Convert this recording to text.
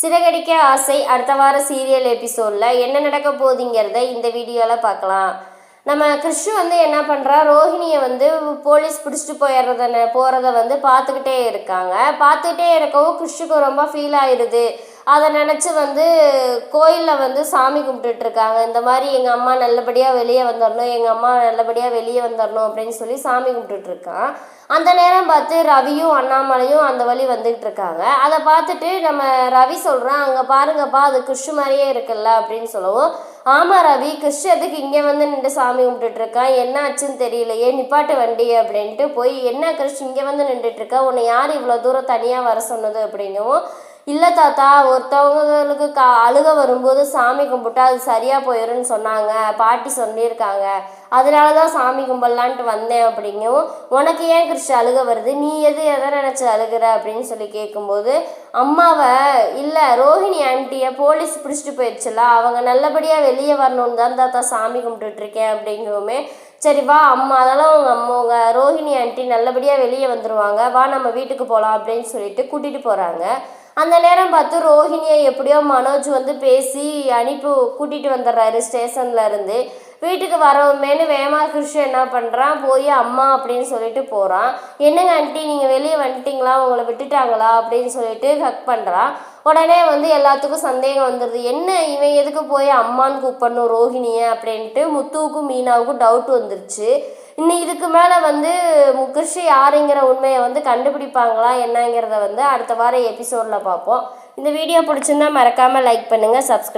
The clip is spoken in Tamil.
சிறகடிக்க ஆசை அடுத்த வார சீரியல் எபிசோடில் என்ன நடக்க போகுதுங்கிறத இந்த வீடியோவில் பார்க்கலாம். நம்ம கிறிஷ் என்ன பண்ணுறா, ரோஹிணியை போலீஸ் பிடிச்சிட்டு போகிறத பார்த்துக்கிட்டே இருக்காங்க. பார்த்துக்கிட்டே இருக்கவும் கிறிஷுக்கு ரொம்ப ஃபீல் ஆயிடுது. அதை நினச்சி கோயிலில் சாமி கும்பிட்டுட்டு இருக்காங்க. இந்த மாதிரி எங்கள் அம்மா நல்லபடியாக வெளியே வந்துடணும், எங்கள் அம்மா நல்லபடியாக வெளியே வந்துடணும் அப்படின்னு சொல்லி சாமி கும்பிட்டுட்ருக்கான். அந்த நேரம் பார்த்து ரவியும் அண்ணாமலையும் அந்த வழி வந்துகிட்டு இருக்காங்க. அதை பார்த்துட்டு நம்ம ரவி சொல்கிறான், அங்கே பாருங்கப்பா அது கிறிஷ் மாதிரியே இருக்குல்ல அப்படின்னு சொல்லவும், ஆமாம் ரவி, கிறிஷ் எதுக்கு இங்கே நின்று சாமி கும்பிட்டுட்ருக்கான், என்ன ஆச்சுன்னு தெரியலையே, நிப்பாட்டு வண்டி அப்படின்ட்டு போய், என்ன கிறிஷ் இங்கே நின்றுட்டுருக்கா, உன்னை யார் இவ்வளோ தூரம் தனியாக வர சொன்னது அப்படிங்கவும், இல்லை தாத்தா, ஒருத்தவங்களுக்கு அழுக வரும்போது சாமி கும்பிட்டா அது சரியாக போயிடும்னு சொன்னாங்க, பாட்டி சொல்லியிருக்காங்க, அதனால தான் சாமி கும்பிடலான்ட்டு வந்தேன் அப்படிங்கவும், உனக்கு ஏன் கிறிஷ் அழுக வருது, நீ எதை நினச்சி அழுகிற அப்படின்னு சொல்லி கேட்கும்போது, அம்மாவை இல்லை ரோஹிணி ஆண்டியை போலீஸ் பிடிச்சிட்டு போயிடுச்சுல, அவங்க நல்லபடியாக வெளியே வரணும்னு தான் தாத்தா சாமி கும்பிட்டுட்ருக்கேன் அப்படிங்கவுமே, சரி வா அம்மா, அதெல்லாம் உங்கள் ரோஹிணி ஆண்டி நல்லபடியாக வெளியே வந்துடுவாங்க, வா நம்ம வீட்டுக்கு போகலாம் அப்படின்னு சொல்லிட்டு கூட்டிகிட்டு போகிறாங்க. அந்த நேரம் பார்த்து ரோஹிணியை எப்படியோ மனோஜ் பேசி அனுப்பி கூட்டிகிட்டு வந்துடுறாரு ஸ்டேஷனில் இருந்து. வீட்டுக்கு வரவுமேனு வேமா கிருஷ் என்ன பண்ணுறான், போய் அம்மா அப்படின்னு சொல்லிட்டு போகிறான். என்னங்க ஆண்டி நீங்கள் வெளியே வந்துட்டிங்களா, உங்களை விட்டுட்டாங்களா அப்படின்னு சொல்லிட்டு ஹக் பண்ணுறான். உடனே எல்லாத்துக்கும் சந்தேகம் வந்துடுது, என்ன இவன் எதுக்கு போய் அம்மான்னு கூப்பிடணும் ரோஹிணியை அப்படின்ட்டு முத்துவுக்கும் மீனாவுக்கும் டவுட் வந்துருச்சு. இன்னும் இதுக்கு மேலே கிறிஷ் யாருங்கிற உண்மையை கண்டுபிடிப்பாங்களா என்னங்கிறத அடுத்த வார எபிசோடில் பார்ப்போம். இந்த வீடியோ பிடிச்சிருந்தா மறக்காமல் லைக் பண்ணுங்கள், சப்ஸ்கிரைப்